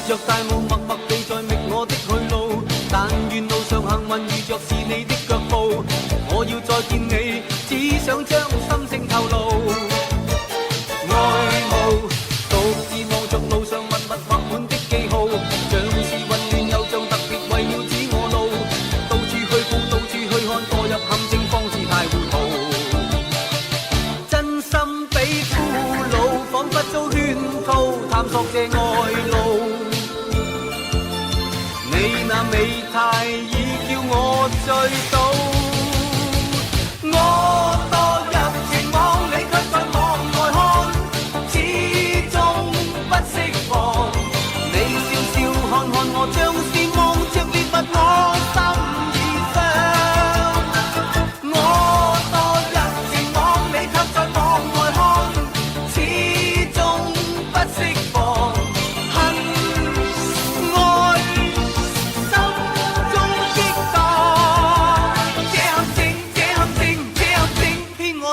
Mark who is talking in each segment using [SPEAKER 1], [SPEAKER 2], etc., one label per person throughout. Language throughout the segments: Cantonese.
[SPEAKER 1] 若大霧默默地在覓我的去路，但願路上幸運遇着是你的腳步。我要再見你，只想將心聲透露。愛慕獨自望着路上密密畫滿的記號，像是混亂又像特別為了指我路。到處去顧，到處去看，墮入陷阱方是太糊塗。真心比俘虜，彷彿遭圈套，探索這愛路。你那美態已叫我醉倒，我墮入情網，你卻在網外看，始終不釋放。你笑笑看看我，像是望着獵物，我心已傷。我墮入情網，你卻在網外看，始終不釋放。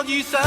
[SPEAKER 1] 遇上。